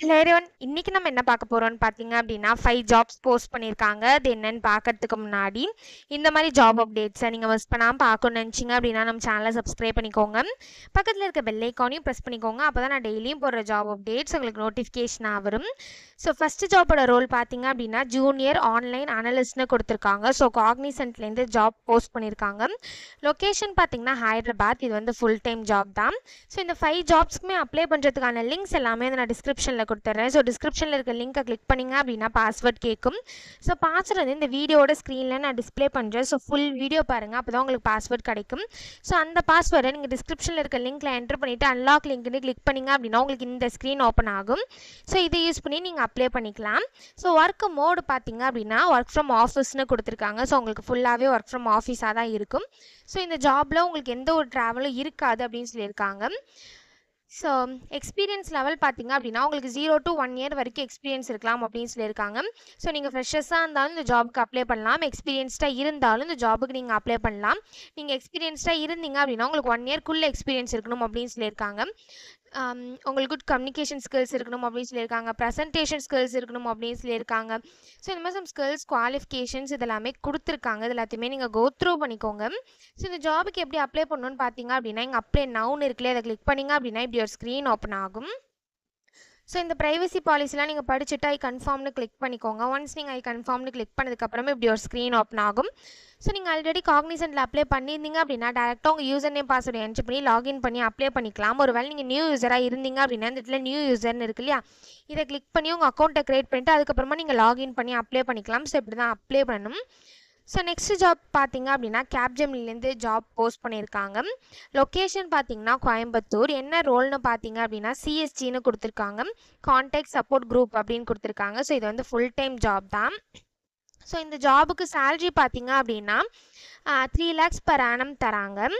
Hello everyone, இன்னைக்கு நம்ம என்ன பார்க்க போறோம்னு பார்த்தீங்க அப்படின்னா 5 ஜாப்ஸ் போஸ்ட் பண்ணியிருக்காங்க. அது என்னன்னு பார்க்கறதுக்கு முன்னாடி இந்த மாதிரி ஜாப் அப்டேட்ஸை நீங்கள் மிஸ் பண்ணாமல் பார்க்கணும்னு நினச்சிங்க அப்படின்னா நம்ம சேனலை சப்ஸ்கிரைப் பண்ணிக்கோங்க. பக்கத்தில் இருக்க பெல் ஐக்கானையும் ப்ரெஸ் பண்ணிக்கோங்க. அப்போ தான் நான் டெய்லியும் போடுற ஜாப் அப்டேட்ஸ் உங்களுக்கு நோட்டிஃபிகேஷனாக வரும். ஸோ ஃபஸ்ட்டு ஜாபோட ரோல் பார்த்தீங்க அப்படின்னா ஜூனியர் ஆன்லைன் அனலிஸ்ட்னு கொடுத்துருக்காங்க. ஸோ காக்னிசன்ட்லேருந்து ஜாப் போஸ்ட் பண்ணியிருக்காங்க. லொக்கேஷன் பார்த்தீங்கன்னா ஹைதராபாத். இது வந்து ஃபுல் டைம் ஜாப் தான். ஸோ இந்த 5 ஜாப்ஸ்க்குமே அப்ளை பண்ணுறதுக்கான லிங்க்ஸ் எல்லாமே வந்து நான் டிஸ்கிரிப்ஷனில் கொடுத்துட்றேன். ஸோ டிஸ்கிரிப்ஷனில் இருக்க லிங்க்கை கிளிக் பண்ணிங்க அப்படின்னா பாஸ்வேர்ட் கேட்கும். ஸோ பாஸ்வேர்ட் வந்து இந்த வீடியோட ஸ்க்ரீனில் நான் டிஸ்பிளே பண்ணுறேன். ஸோ ஃபுல் வீடியோ பாருங்கள், அப்போ தான் உங்களுக்கு பாஸ்வேர்ட் கிடைக்கும். ஸோ அந்த பாஸ்வேர்டை நீங்கள் டிஸ்கிரிப்ஷனில் இருக்க லிங்க்கில் என்ட்ரு பண்ணிவிட்டு அன்லாக் லிங்க்னு கிளிக் பண்ணிங்க அப்படின்னா உங்களுக்கு இந்த ஸ்க்ரீன் ஓப்பன் ஆகும். ஸோ இதை யூஸ் பண்ணி நீங்கள் அப்ளை பண்ணிக்கலாம். ஸோ ஒர்க் மோடு பார்த்தீங்க அப்படின்னா ஒர்க் ஃப்ரம் ஆஃபீஸ்னு கொடுத்துருக்காங்க. ஸோ உங்களுக்கு ஃபுல்லாகவே ஒர்க் ஃப்ரம் ஆஃபீஸாக தான் இருக்கும். ஸோ இந்த ஜாபில் உங்களுக்கு எந்த ஒரு ட்ராவலும் இருக்காது அப்படின்னு சொல்லியிருக்காங்க. ஸோ எக்ஸ்பீரியன்ஸ் லெவல் பார்த்தீங்க அப்படின்னா உங்களுக்கு 0 to 1 year வரைக்கும் எக்ஸ்பீரியன்ஸ் இருக்கலாம் அப்படின்னு சொல்லியிருக்காங்க. ஸோ நீங்கள் ஃப்ரெஷர்ஸாக இருந்தாலும் இந்த ஜாபுக்கு அப்ளை பண்ணலாம். எக்ஸ்பீரியன்ஸ்டாக இருந்தாலும் இந்த ஜாபுக்கு நீங்கள் அப்ளை பண்ணலாம். நீங்கள் எக்ஸ்பீரியன்ஸ்டாக இருந்தீங்க அப்படின்னா உங்களுக்கு 1 yearக்குள்ளே எக்ஸ்பீரியன்ஸ் இருக்கணும் அப்படின்னு சொல்லியிருக்காங்க. உங்களுக்கு குட் கம்யூனிகேஷன் ஸ்கில்ஸ் இருக்கணும் அப்படின்னு சொல்லியிருக்காங்க. ப்ரெசன்டேஷன் ஸ்கில்ஸ் இருக்கணும் அப்படின்னு சொல்லியிருக்காங்க. ஸோ இந்த மாதிரி சம் ஸ்கில்ஸ் குவாலிஃபிகேஷன்ஸ் இதெல்லாமே கொடுத்துருக்காங்க. இது எல்லாத்தையுமே நீங்கள் கோ த்ரூ பண்ணிக்கோங்க. ஸோ இந்த ஜாபுக்கு எப்படி அப்ளை பண்ணணும்னு பார்த்தீங்க அப்படின்னா இங்கே அப்ளை நவுன் இருக்குல்லையே, அதை கிளிக் பண்ணிங்க அப்படின்னா இப்படி ஒரு ஸ்க்ரீன் ஓப்பன் ஆகும். ஸோ இந்த ப்ரைவசி பாலிசிலாம் நீங்கள் படிச்சுட்டு ஐ கன்ஃபார்ம்னு கிளிக் பண்ணிக்கோங்க. ஒன்ஸ் நீங்கள் ஐ கன்ஃபார்ம்னு கிளிக் பண்ணதுக்கப்புறமே இப்படி ஒரு ஸ்க்ரீன் ஓப்பன் ஆகும். ஸோ நீங்கள் ஆல்ரெடி காக்னிசன்ட்டில் அப்ளை பண்ணியிருந்தீங்க அப்படின்னா டேரெக்டாக உங்கள் யூசர் நேம் பாஸ்வேர்டு என்ட்ரு பண்ணி லாகின் பண்ணி அப்ளை பண்ணிக்கலாம். ஒருவேளை நீங்கள் நியூ யூஸராக இருந்தீங்க அப்படின்னா இந்த இடத்துல நியூ யூசர்னு இருக்கு இல்லையா, இதை கிளிக் பண்ணி உங்கள் அக்கௌண்ட்டை க்ரியேட் பண்ணிவிட்டு அதுக்கப்புறமா நீங்கள் லாகின் பண்ணி அப்ளை பண்ணிக்கலாம். ஸோ இப்படி தான் அப்ளை பண்ணணும். ஸோ நெக்ஸ்ட் ஜாப் பார்த்தீங்க அப்படின்னா கேப்ஜெமினிலேருந்து ஜாப் போஸ்ட் பண்ணியிருக்காங்க. லொக்கேஷன் பார்த்தீங்கன்னா கோயம்புத்தூர். என்ன ரோல்னு பார்த்தீங்க அப்படின்னா சிஎஸ்ஜின்னு கொடுத்துருக்காங்க. கான்டாக்ட் சப்போர்ட் குரூப் அப்படின்னு கொடுத்துருக்காங்க. ஸோ இது வந்து ஃபுல் டைம் ஜாப் தான். ஸோ இந்த ஜாபுக்கு சேலரி பார்த்தீங்க அப்படின்னா 3 lakhs per annum தராங்க.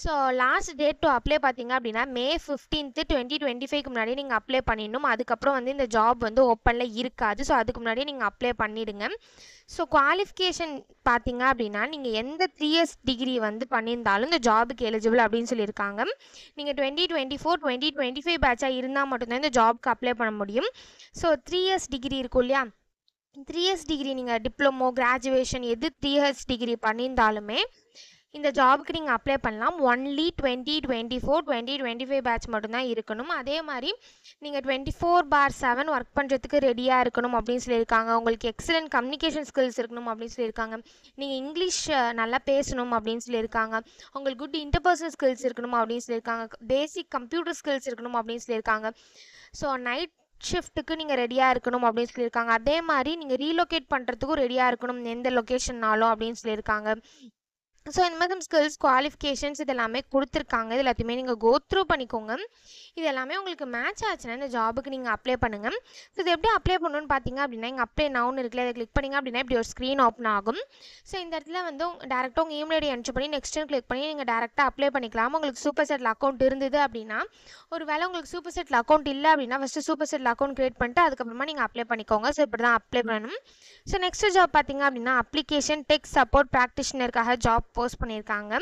So last date to apply பார்த்தீங்க அப்படின்னா May 15th 2025க்கு முன்னாடி நீங்கள் அப்ளை பண்ணிடணும். அதுக்கப்புறம் வந்து இந்த ஜாப் வந்து ஓப்பனில் இருக்காது. ஸோ அதுக்கு முன்னாடி நீங்கள் அப்ளை பண்ணிவிடுங்க. ஸோ குவாலிஃபிகேஷன் பார்த்தீங்க அப்படின்னா நீங்கள் எந்த 3 years டிகிரி வந்து பண்ணியிருந்தாலும் இந்த ஜாபுக்கு எலிஜிபிள் அப்படின்னு சொல்லியிருக்காங்க. நீங்கள் 2024 2025 பேட்சாக இருந்தால் மட்டும்தான் இந்த ஜாபுக்கு அப்ளை பண்ண முடியும். ஸோ 3 years டிகிரி இருக்கும் இல்லையா, 3 years டிகிரி நீங்கள் டிப்ளமோ கிராஜுவேஷன் எது 3 years டிகிரி பண்ணியிருந்தாலுமே இந்த ஜாபுக்கு நீங்கள் அப்ளை பண்ணலாம். ஒன்லி 2024 2025 பேட்ச் மட்டும்தான் இருக்கணும். அதே மாதிரி நீங்கள் 24/7 ஒர்க் பண்ணுறதுக்கு ரெடியாக இருக்கணும் அப்படின்னு சொல்லியிருக்காங்க. உங்களுக்கு எக்ஸலண்ட் கம்யூனிகேஷன் ஸ்கில்ஸ் இருக்கணும் அப்படின்னு சொல்லியிருக்காங்க. நீங்கள் இங்கிலீஷ் நல்லா பேசணும் அப்படின்னு சொல்லியிருக்காங்க. உங்களுக்கு குட் இன்டர்பர்சனல் ஸ்கில்ஸ் இருக்கணும் அப்படின்னு சொல்லியிருக்காங்க. பேசிக் கம்ப்யூட்டர் ஸ்கில்ஸ் இருக்கணும் அப்படின்னு சொல்லியிருக்காங்க. ஸோ நைட் ஷிஃப்ட்டுக்கு நீங்கள் ரெடியாக இருக்கணும் அப்படின்னு சொல்லியிருக்காங்க. அதே மாதிரி நீங்கள் ரீலோகேட் பண்ணுறதுக்கும் ரெடியாக இருக்கணும் எந்த லொக்கேஷன்னாலும் அப்படின்னு சொல்லியிருக்காங்க. ஸோ இந்த மாதிரி ஸ்கில்ஸ் குவாலிஃபிகேஷன்ஸ் இது எல்லாமே கொடுத்துருக்காங்க. இது எல்லாத்தையுமே நீங்கள் கோ த்ரூ பண்ணிக்கோங்க. இது எல்லாமே உங்களுக்கு மேட்ச் ஆச்சுன்னா இந்த ஜாபுக்கு நீங்கள் அப்ளை பண்ணுங்கள். ஸோ இது எப்படி அப்ளை பண்ணணும்னு பார்த்தீங்க அப்படின்னா இங்கே அப்ளை நவுன் இருக்குல்ல, அதை கிளிக் பண்ணிங்க அப்படின்னா இப்படி ஒரு ஸ்க்ரீன் ஓப்பன் ஆகும். ஸோ இந்த இடத்துல வந்து டேரெக்டாக உங்கள் இமெயில் ஐடி என்ட்ரு பண்ணி நெக்ஸ்ட்டு கிளிக் பண்ணி நீங்கள் டேரெக்டாக அப்ளை பண்ணிக்கலாம். உங்களுக்கு சூப்பர் செட்டில் அக்கௌண்ட் இருந்தது அப்படின்னா, ஒரு வேளை உங்களுக்கு சூப்பர் செட்டில் அக்கௌண்ட் இல்லை அப்படின்னா first super settle account create பண்ணிட்டு அதுக்கப்புறமா நீங்கள் அப்ளை பண்ணிக்கோங்க. ஸோ இப்படி தான் அப்ளை பண்ணணும். ஸோ நெக்ஸ்ட் ஜாப் பார்த்தீங்க அப்படின்னா அப்ளிகேஷன் டெக் சப்போர்ட் ப்ராக்டிஷனருக்காக ஜாப் போஸ்ட் பண்ணியிருக்காங்க.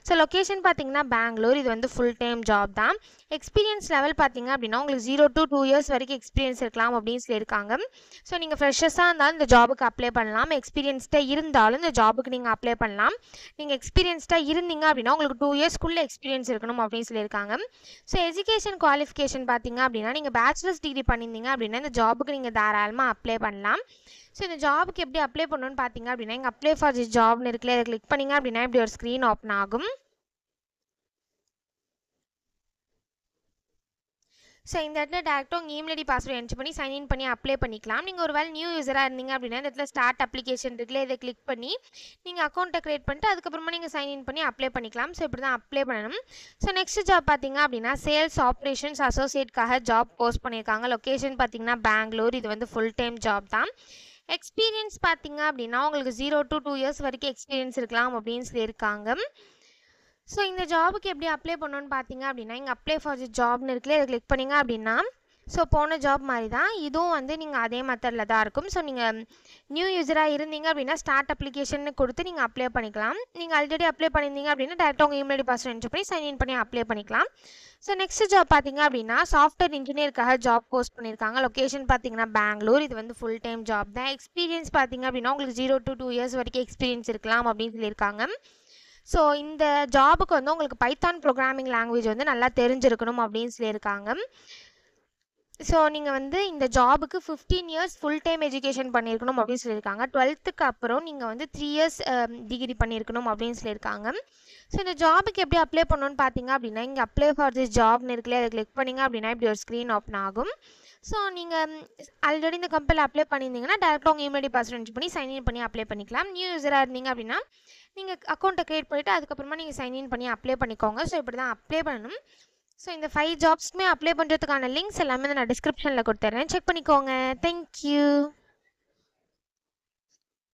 ஸோ லொக்கேஷன் பார்த்தீங்கன்னா பெங்களூர். இது வந்து ஃபுல் டைம் ஜாப் தான். எக்ஸ்பீரியன்ஸ் லெவல் பார்த்தீங்க அப்படின்னா உங்களுக்கு 0 to 2 years வரைக்கும் எக்ஸ்பீரியன்ஸ் இருக்கலாம் அப்படின்னு சொல்லியிருக்காங்க. ஸோ நீங்கள் ஃப்ரெஷர்ஸாக இருந்தாலும் இந்த ஜாபுக்கு அப்ளை பண்ணலாம். எக்ஸ்பீரியன்ஸ்டாக இருந்தாலும் இந்த ஜாபுக்கு நீங்கள் அப்ளை பண்ணலாம். நீங்கள் எக்ஸ்பீரியன்ஸ்டாக இருந்தீங்க அப்படின்னா உங்களுக்கு 2 yearsக்குள்ளே எக்ஸ்பீரியன்ஸ் இருக்கணும் அப்படின்னு சொல்லியிருக்காங்க. ஸோ எஜுகேஷன் குவாலிஃபிகேஷன் பார்த்தீங்க அப்படின்னா நீங்கள் பேச்சுலர்ஸ் டிகிரி பண்ணியிருந்தீங்க அப்படின்னா இந்த ஜாபுக்கு நீங்கள் தாராளமாக அப்ளை பண்ணலாம். ஸோ இந்த ஜாபுக்கு எப்படி அப்ளை பண்ணணும்னு பார்த்தீங்க அப்படின்னா இங்கே அப்ளை ஃபார் திஸ் ஜாப்னு இருக்குல்ல, அதை கிளிக் பண்ணிங்க அப்படின்னா இப்படி ஒரு ஸ்க்ரீன் ஓப்பன் ஆகும். ஸோ இந்த இடத்துல டேரெக்டாக உங்கள் இமெயில் ஐடி பாஸ்வேர்டு என்ட்ரு பண்ணி சைன்இன் பண்ணி அப்ளை பண்ணிக்கலாம். நீங்கள் ஒரு வேளை நியூ யூஸராக இருந்தீங்க அப்படின்னா இந்த இடத்துல ஸ்டார்ட் அப்ளிகேஷன் இருக்குல்ல, இதை கிளிக் பண்ணி நீங்கள் அக்கௌண்ட்டை க்ரியேட் பண்ணிட்டு அதுக்கப்புறமா நீங்கள் சைன்இன் பண்ணி அப்ளை பண்ணிக்கலாம். ஸோ இப்படி தான் அப்ளை பண்ணணும். ஸோ நெக்ஸ்ட் ஜாப் பார்த்தீங்க அப்படின்னா சேல்ஸ் ஆப்ரேஷன்ஸ் அசோசியேட்காக ஜாப் போஸ்ட் பண்ணியிருக்காங்க. லொக்கேஷன் பார்த்தீங்கன்னா பெங்களூர். இது வந்து ஃபுல் டைம் ஜாப் தான். எக்ஸ்பீரியன்ஸ் பார்த்தீங்க அப்படின்னா உங்களுக்கு 0 to 2 years வரைக்கும் எக்ஸ்பீரியன்ஸ் இருக்கலாம் அப்படின்னு சொல்லியிருக்காங்க. ஸோ இந்த ஜாபுக்கு எப்படி அப்ளை பண்ணணும்னு பார்த்தீங்க அப்படின்னா இங்கே அப்ளை ஃபார் தி ஜாப்னு இருக்குல்ல, இதை கிளிக் பண்ணிங்க அப்படின்னா ஸோ போன ஜாப் மாதிரி தான் இதுவும் வந்து நீங்கள் அதே மெத்தடில் தான் இருக்கும். ஸோ நீங்கள் நியூ யூஸராக இருந்தீங்க அப்படின்னா ஸ்டார்ட் அப்ளிகேஷன் கொடுத்து நீங்கள் அப்ளை பண்ணிக்கலாம். நீங்கள் ஆல்ரெடி அப்ளை பண்ணியிருந்தீங்க அப்படின்னா டேரெக்டாக உங்கள் இமெயில் பாஸ்வேர்ட் என்ட்ரு பண்ணி சைன்இன் பண்ணி அப்ளை பண்ணிக்கலாம். ஸோ நெக்ஸ்ட் ஜாப் பார்த்தீங்க அப்படின்னா சாஃப்ட்வேர் இன்ஜினியருக்காக ஜாப் போஸ்ட் பண்ணியிருக்காங்க. லொக்கேஷன் பார்த்தீங்கன்னா பெங்களூர். இது வந்து ஃபுல் டைம் ஜாப் தான். எக்ஸ்பீரியன்ஸ் பார்த்தீங்க அப்படின்னா உங்களுக்கு 0 to 2 years வரைக்கும் எக்ஸ்பீரியன்ஸ் இருக்கலாம் அப்படின்னு சொல்லியிருக்காங்க. ஸோ இந்த ஜாபுக்கு வந்து உங்களுக்கு பைத்தான் ப்ரோக்ராமிங் லாங்குவேஜ் வந்து நல்லா தெரிஞ்சிருக்கணும் அப்படின்னு சொல்லியிருக்காங்க. ஸோ நீங்கள் வந்து இந்த ஜாபுக்கு 15 years ஃபுல் டைம் எஜுகேஷன் பண்ணியிருக்கணும் அப்படின்னு சொல்லியிருக்காங்க. 12th அப்புறம் நீங்கள் வந்து 3 years டிகிரி பண்ணியிருக்கணும் அப்படின்னு சொல்லியிருக்காங்க. ஸோ இந்த ஜாபுக்கு எப்படி அப்ளை பண்ணணும்னு பார்த்தீங்க அப்படின்னா இங்கே அப்ளை ஃபார் திஸ் ஜாப்னு இருக்குல்ல, அதை கிளிக் பண்ணிங்க அப்படின்னா இப்படி ஒரு ஸ்க்ரீன் ஓப்பன் ஆகும். ஸோ நீங்கள் ஆல்ரெடி இந்த கம்பெனியில் அப்ளை பண்ணியிருந்தீங்கன்னா டேரெக்டாக உங்கள் இமெயில் பாஸ்வேர்ட் என்ட்ரு பண்ணி சைன்இன் பண்ணி அப்ளை பண்ணிக்கலாம். நியூ யூஸராக இருந்தீங்க அப்படின்னா நீங்கள் அக்கௌண்ட்டை க்ரியேட் பண்ணிவிட்டு அதுக்கப்புறமா நீங்கள் சைன்இன் பண்ணி அப்ளை பண்ணிக்கோங்க. ஸோ இப்படி தான் அப்ளை பண்ணணும். ஸோ இந்த 5 ஜாப்ஸ்க்குமே அப்ளை பண்ணுறதுக்கான லிங்க்ஸ் எல்லாமே நான் டிஸ்கிரிப்ஷனில் கொடுத்துட்றேன். செக் பண்ணிக்கோங்க. தேங்க்யூ.